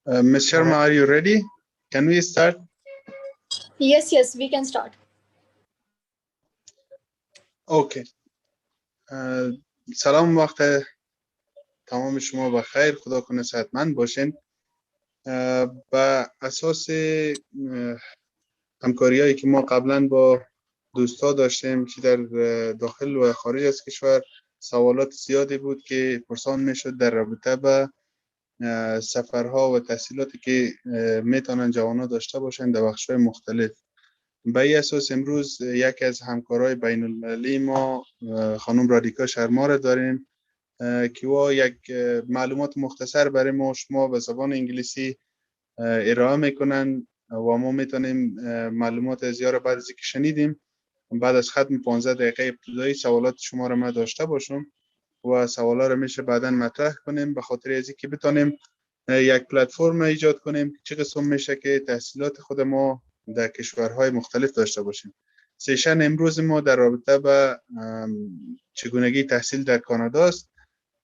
Ms. Sharma, are you ready? Can we start? Yes, we can start. Okay. سلام، وقت تمام شما بخیر. خدا کنه صحتمند باشین. با اساس همکاری‌هایی که ما قبلا با دوستا داشتیم که در داخل و خارج از کشور، سوالات زیادی بود که پرسان میشد در رابطه با سفرها و تحصیلاتی که میتونن جوانان داشته باشن در بخش‌های مختلف. به این اساس امروز یکی از همکارای بین المللی ما خانم رادیکا شرما را داریم که او یک معلومات مختصر برای ما شما به زبان انگلیسی ارائه میکنن و ما میتونیم معلومات زیاد بعد از اینکه شنیدیم بعد از ختم 15 دقیقه ابتدایی سوالات شما را ما داشته باشم و سوالا را میشه بعدا مطرح کنیم، به خاطر از اینکه بتونیم یک پلتفرم ایجاد کنیم چه قسم میشه که تحصیلات خود ما در کشورهای مختلف داشته باشیم. سیشن امروز ما در رابطه با چگونگی تحصیل در کانادا است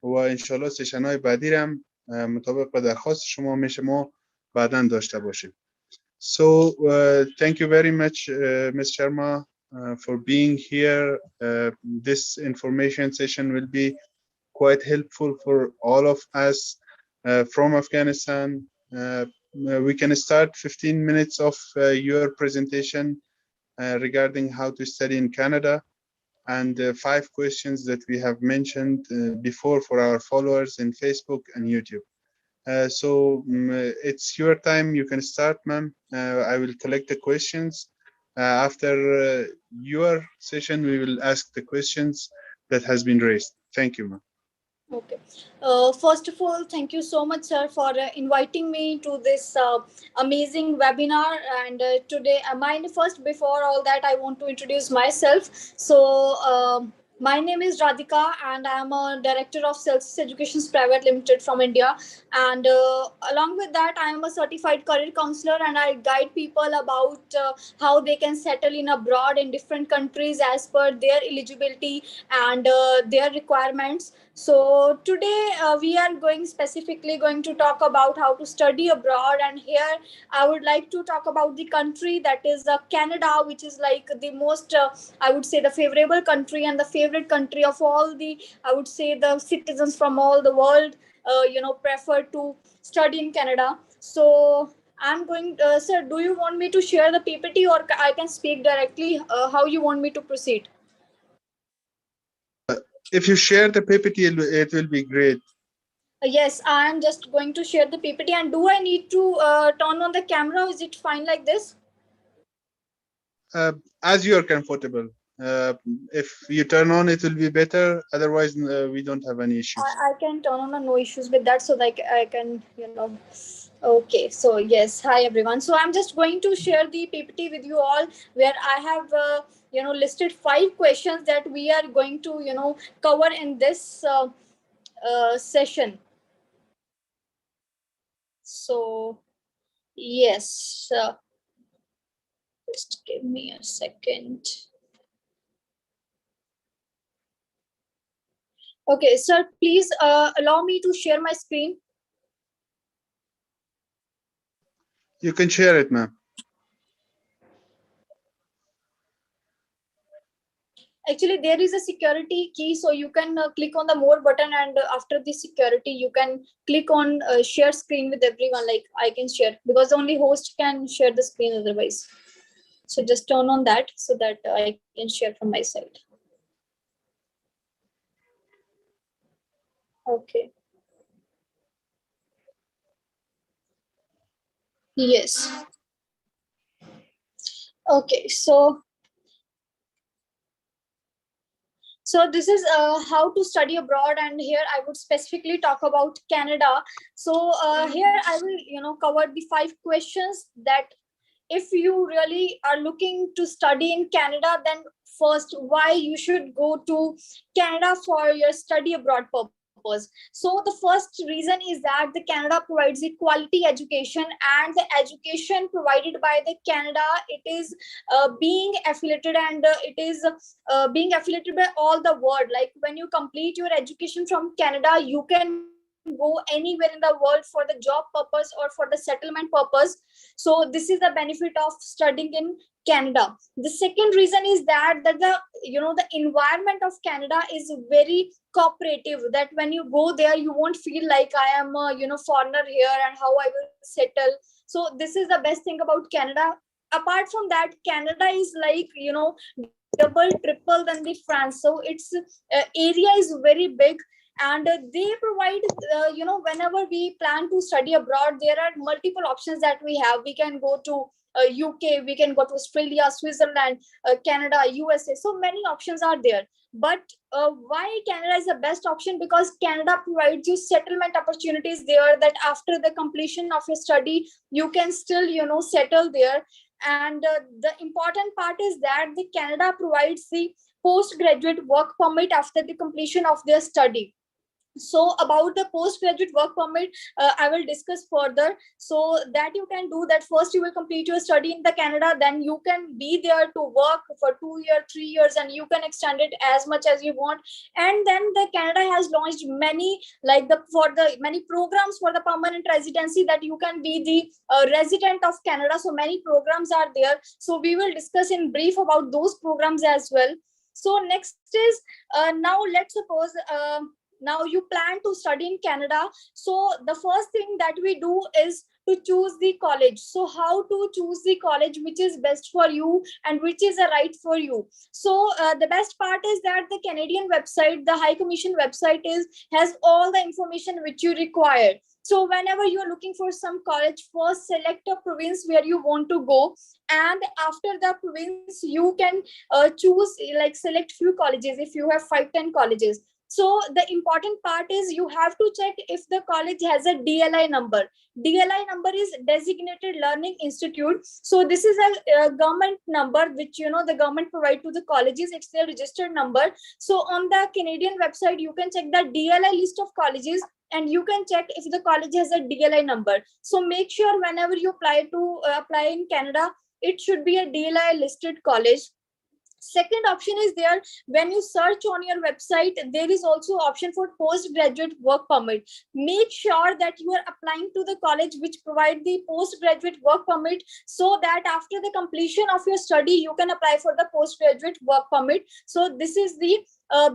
و انشالله سیشن های بعدی هم مطابق با درخواست شما میشه ما بعدا داشته باشیم. So thank you very much Ms. Sharma for being here. This information session will be quite helpful for all of us from Afghanistan. We can start 15 minutes of your presentation regarding how to study in Canada and 5 questions that we have mentioned before for our followers in Facebook and YouTube. So it's your time. You can start, ma'am. I will collect the questions. After your session, we will ask the questions that has been raised. Thank you, ma'am. Okay. First of all, thank you so much, sir, for inviting me to this amazing webinar. And today, first, before all that, I want to introduce myself. So, my name is Radhika, and I am a director of Celsius Educations Private Limited from India. And along with that, I am a certified career counselor, and I guide people about how they can settle in abroad in different countries as per their eligibility and their requirements. So today we are specifically going to talk about how to study abroad, and here I would like to talk about the country that is Canada, which is like the most I would say the favorable country and the favorite country of all the, I would say, the citizens from all the world prefer to study in Canada. So I'm going sir, do you want me to share the PPT or I can speak directly? How you want me to proceed? If you share the PPT, it will be great. Yes, I am just going to share the PPT. And do I need to turn on the camera? Is it fine like this? As you are comfortable. If you turn on, it will be better. Otherwise, we don't have any issues. I can turn on, no issues with that. So like I can, Okay, so yes, hi everyone. So I'm just going to share the PPT with you all, where I have listed 5 questions that we are going to cover in this session. So yes, just give me a second. Okay, sir, please allow me to share my screen. You can share it, ma'am. Actually, there is a security key, so you can click on the more button, and after the security, you can click on share screen with everyone. Like I can share, because only host can share the screen otherwise. So just turn on that so that I can share from my side. Okay. Yes. Okay, so this is how to study abroad, and here I would specifically talk about Canada. So here I will cover the 5 questions that if you really are looking to study in Canada, then first why you should go to Canada for your study abroad purpose. purpose. So the first reason is that the Canada provides a quality education, and the education provided by the Canada, it is being affiliated, and it is being affiliated by all the world. Like when you complete your education from Canada, you can go anywhere in the world for the job purpose or for the settlement purpose. So this is the benefit of studying in Canada. The second reason is that the the environment of Canada is very cooperative, that when you go there you won't feel like I am a foreigner here and how I will settle. So this is the best thing about Canada. Apart from that, Canada is like double triple than the France, so its area is very big, and they provide whenever we plan to study abroad, there are multiple options that we have. We can go to UK, we can go to Australia, Switzerland, Canada, USA. So many options are there. But why Canada is the best option? Because Canada provides you settlement opportunities there, that after the completion of your study, you can still, settle there. And the important part is that the Canada provides the postgraduate work permit after the completion of their study. So about the postgraduate work permit, I will discuss further. So that you can do that, first you will complete your study in the Canada, then you can be there to work for 2 years, 3 years, and you can extend it as much as you want. And then the Canada has launched many, like many programs for the permanent residency, that you can be the resident of Canada. So many programs are there, so we will discuss in brief about those programs as well. So next is now let's suppose now you plan to study in Canada. So the first thing that we do is to choose the college. So how to choose the college which is best for you and which is a right for you? So the best part is that the Canadian website, the High Commission website, has all the information which you require. So whenever you are looking for some college, first select a province where you want to go, and after the province you can choose, like select few colleges if you have 5-10 colleges. So the important part is you have to check if the college has a DLI number. DLI number is Designated Learning Institute. So this is a government number which the government provide to the colleges. It's their registered number. So on the Canadian website you can check the DLI list of colleges, and you can check if the college has a DLI number. So make sure whenever you apply in Canada, it should be a DLI listed college. Second option is there, when you search on your website, there is also option for postgraduate work permit. Make sure that you are applying to the college which provide the postgraduate work permit, so that after the completion of your study you can apply for the postgraduate work permit. So this is the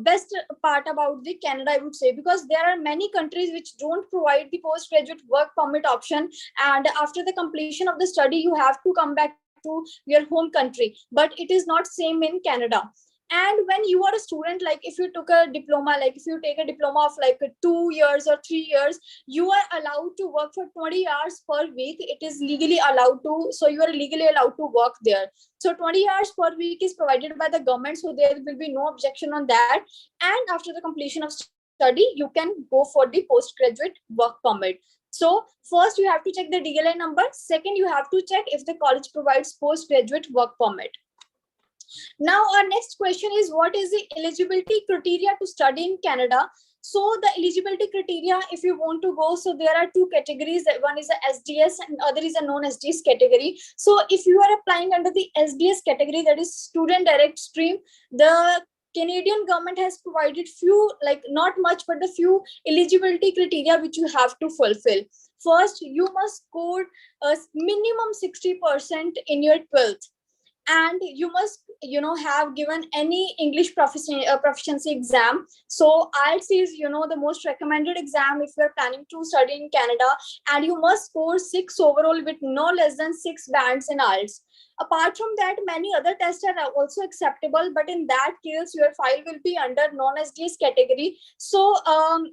best part about the Canada, I would say, because there are many countries which don't provide the postgraduate work permit option, and after the completion of the study you have to come back to your home country. But it is not same in Canada. And when you are a student, like if you took a diploma, like if you take a diploma of like 2 years or 3 years, you are allowed to work for 20 hours per week. It is legally allowed to, so you are legally allowed to work there. So 20 hours per week is provided by the government, so there will be no objection on that. And after the completion of study, you can go for the postgraduate work permit. So first you have to check the DLI number. Second, you have to check if the college provides postgraduate work permit. Now our next question is, what is the eligibility criteria to study in Canada? So the eligibility criteria, if you want to go, so there are two categories. One is a SDS and other is a non-SDS category. So if you are applying under the SDS category, that is student direct stream, the Canadian government has provided few, like not much, but the few eligibility criteria which you have to fulfill. First, you must score a minimum 60% in your 12th. And you must have given any English proficiency exam. So IELTS is the most recommended exam if you are planning to study in Canada, and you must score 6 overall with no less than 6 bands in IELTS. Apart from that, many other tests are also acceptable, but in that case your file will be under non-SDS category. So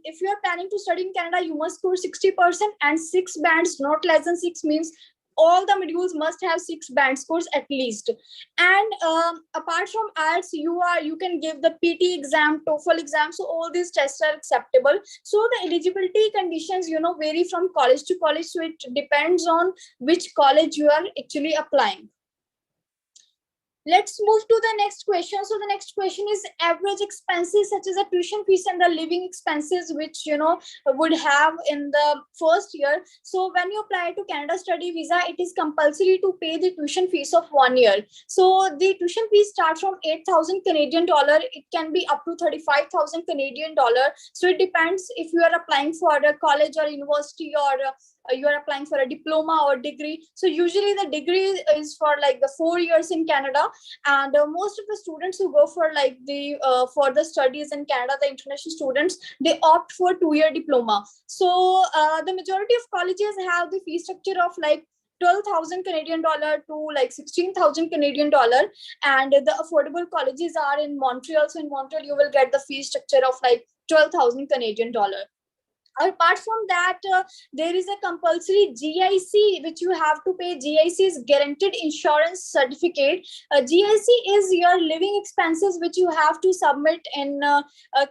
if you are planning to study in Canada, you must score 60%, and 6 bands, not less than 6 means all the modules must have 6 band scores at least. And apart from IELTS, you can give the PT exam, TOEFL exam. So all these tests are acceptable. So the eligibility conditions vary from college to college, so it depends on which college you are actually applying. Let's move to the next question. So the next question is average expenses such as the tuition fees and the living expenses, which would have in the first year. So when you apply to Canada study visa, it is compulsory to pay the tuition fees of 1 year. So the tuition fees start from 8,000 Canadian dollar. It can be up to 35,000 Canadian dollar. So it depends if you are applying for a college or university, or you are applying for a diploma or degree. So usually the degree is for like the 4 years in Canada, and most of the students who go for like the further studies in Canada, the international students, they opt for 2 year diploma. So the majority of colleges have the fee structure of like 12,000 Canadian dollar to like 16,000 Canadian dollar, and the affordable colleges are in Montreal. So in Montreal, you will get the fee structure of like 12,000 Canadian dollar. Apart from that, there is a compulsory GIC which you have to pay. GIC is guaranteed insurance certificate. GIC is your living expenses which you have to submit in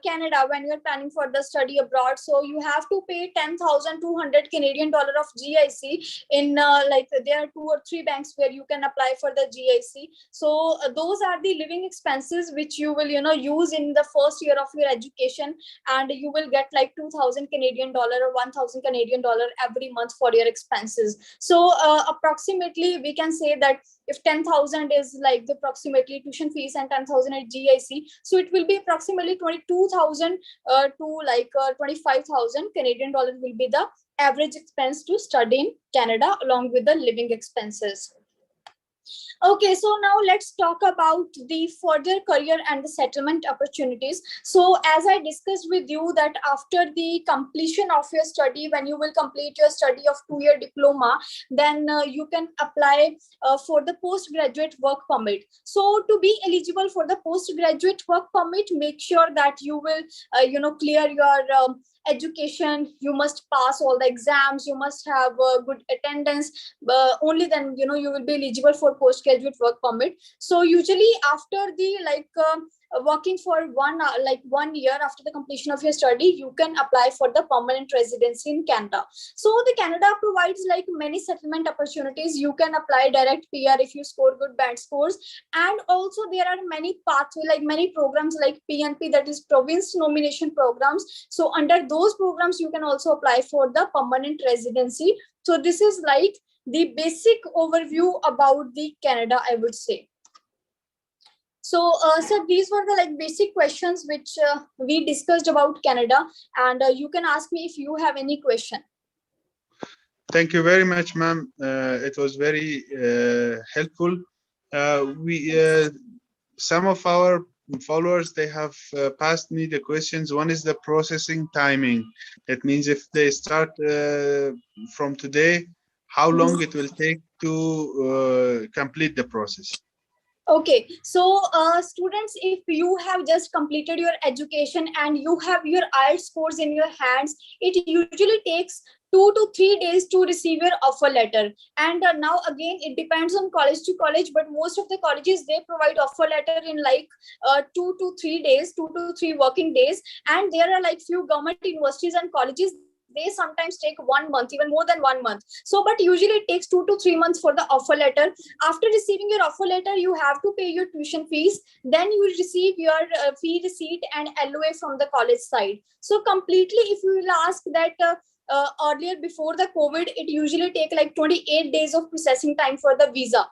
Canada when you are planning for the study abroad. So you have to pay 10,200 Canadian dollar of GIC in like there are 2 or 3 banks where you can apply for the GIC. So those are the living expenses which you will use in the first year of your education, and you will get like 2,000 Canadian dollar or 1,000 Canadian dollar every month for your expenses. So approximately we can say that if 10,000 is like the approximately tuition fees and 10,000 at GIC, so it will be approximately 22,000 to like 25,000 Canadian dollar will be the average expense to study in Canada along with the living expenses. Okay, so now let's talk about the further career and the settlement opportunities. So as I discussed with you that after the completion of your study, when you will complete your study of 2 year diploma, then you can apply for the postgraduate work permit. So to be eligible for the postgraduate work permit, make sure that you will clear your education. You must pass all the exams, you must have good attendance, only then you will be eligible for postgraduate work permit. So usually after the working for 1 year after the completion of your study, you can apply for the permanent residency in Canada. So the Canada provides like many settlement opportunities. You can apply direct PR if you score good band scores, and also there are many pathway, like many programs like PNP, that is province nomination programs. So under those programs you can also apply for the permanent residency. So this is like the basic overview about the Canada, I would say. So these were the like basic questions which we discussed about Canada, and you can ask me if you have any question. Thank you very much, ma'am. It was very helpful. Some of our followers, they have passed me the questions. One is the processing timing. It means if they start from today, how long it will take to complete the process. Okay, so students, if you have just completed your education and you have your IELTS scores in your hands, it usually takes 2 to 3 days to receive your offer letter. And now again, it depends on college to college, but most of the colleges, they provide offer letter in like 2 to 3 days, 2 to 3 working days. And there are like few government universities and colleges, they sometimes take 1 month, even more than 1 month. So but usually it takes 2 to 3 months for the offer letter. After receiving your offer letter, you have to pay your tuition fees, then you will receive your fee receipt and LOA from the college side. So completely, if you will ask that earlier before the COVID, it usually take like 28 days of processing time for the visa.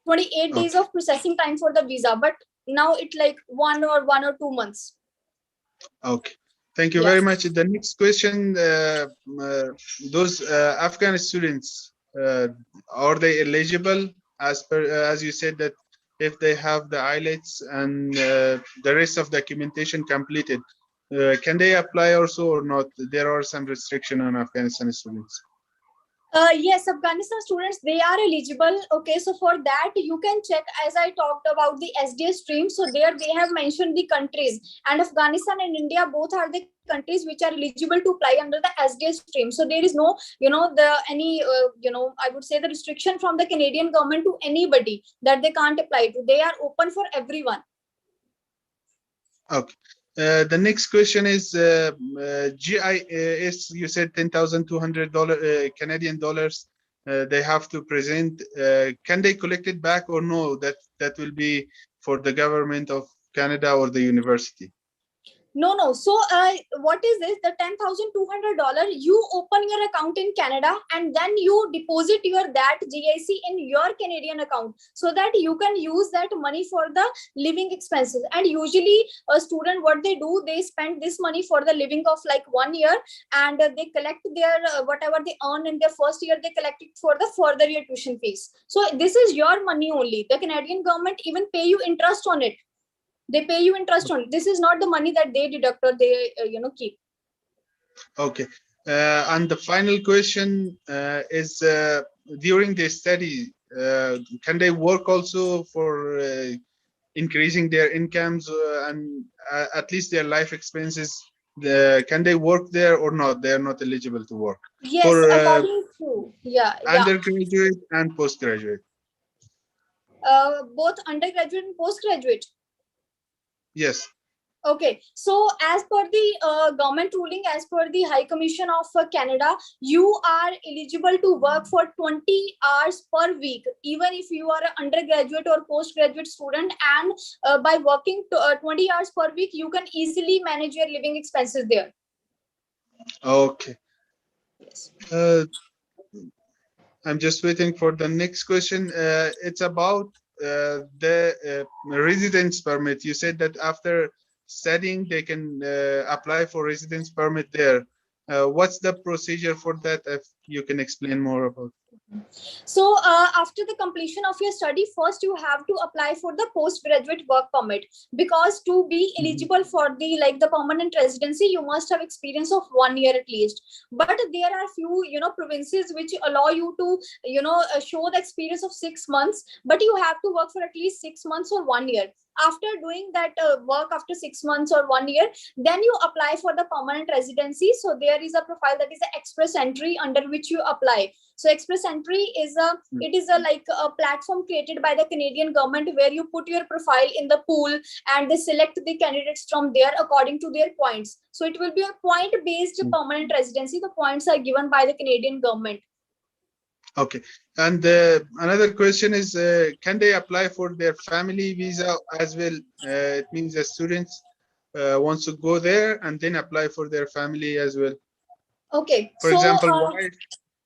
28 days of processing time for the visa, but now it's like 1 or 2 months. Okay. Thank you very much. The next question, those Afghan students, are they eligible as you said that if they have the IELTS and the rest of documentation completed, can they apply also or not? There are some restrictions on Afghanistan students. Yes, Afghanistan students, they are eligible. Okay, so for that you can check, as I talked about the SDS stream. So there they have mentioned the countries, and Afghanistan and India both are the countries which are eligible to apply under the SDS stream. So there is no, I would say the restriction from the Canadian government to anybody that they can't apply to. They are open for everyone. Okay. The next question is GIS. You said $10,200 Canadian dollars. they have to present. Can they collect it back or no? That will be for the government of Canada or the university. No. So what is this? The $10,200, you open your account in Canada and then you deposit that GIC in your Canadian account so that you can use that money for the living expenses. And usually a student, what they do, they spend this money for the living of like 1 year, and they collect their whatever they earn in their first year, they collect it for the further year tuition fees. So this is your money only. The Canadian government even pay you interest on it. They pay you interest on. This is not the money that they deduct or they keep. Okay. And the final question is, during their study, can they work also for increasing their incomes and at least their life expenses? Can they work there or not? They are not eligible to work. Yes, for according to undergraduate and postgraduate. Both undergraduate and postgraduate. Yes. Okay, so as per the government ruling, as per the High Commission of Canada, you are eligible to work for 20 hours per week, even if you are an undergraduate or postgraduate student. And by working 20 hours per week, you can easily manage your living expenses there. Okay. Yes. I'm just waiting for the next question. It's about the residence permit. You said that after studying, they can apply for residence permit there. What's the procedure for that? If you can explain more about. So after the completion of your study, first you have to apply for the postgraduate work permit, because to be eligible for the permanent residency, you must have experience of 1 year at least. But there are few provinces which allow you to show the experience of 6 months, but you have to work for at least 6 months or 1 year. After doing that work after 6 months or 1 year, then you apply for the permanent residency. So there is a profile that is the express entry under which you apply. So express entry is a platform created by the Canadian government where you put your profile in the pool and they select the candidates from there according to their points. So it will be a point based permanent residency. The points are given by the Canadian government. Okay, and another question is, can they apply for their family visa as well? It means the students wants to go there and then apply for their family as well. Okay. For example, wife,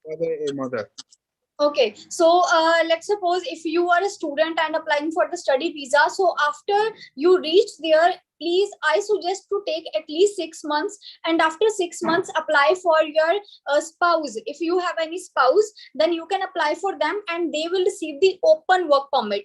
father, or mother. Okay, so let's suppose if you are a student and applying for the study visa, so after you reach there, please, I suggest to take at least 6 months, and after 6 months apply for your spouse. If you have any spouse, then you can apply for them and they will receive the open work permit,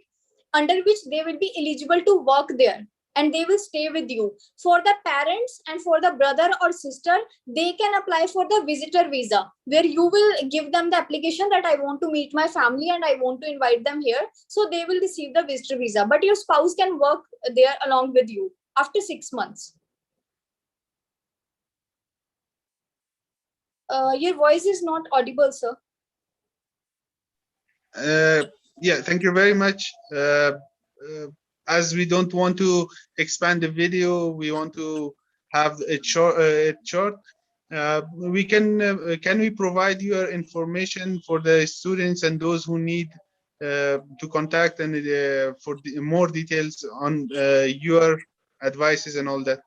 under which they will be eligible to work there and they will stay with you. For the parents and for the brother or sister, they can apply for the visitor visa, where you will give them the application that I want to meet my family and I want to invite them here. So they will receive the visitor visa, but your spouse can work there along with you after 6 months. Your voice is not audible, sir. Yeah, thank you very much. As we don't want to expand the video, we want to have it short. We can we provide your information for the students and those who need to contact and for more details on your advices and all that?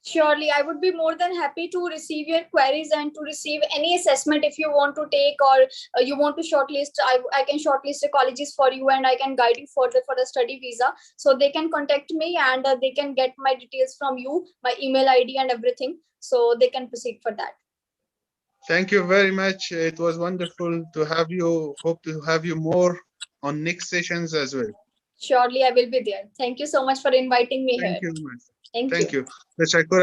Surely, I would be more than happy to receive your queries and to receive any assessment if you want to take, or you want to shortlist. I can shortlist the colleges for you and I can guide you further for the study visa. So they can contact me and they can get my details from you, my email ID and everything. So they can proceed for that. Thank you very much. It was wonderful to have you. Hope to have you more on next sessions as well. Surely, I will be there. Thank you so much for inviting me here. Thank you. Thank you. Thank you.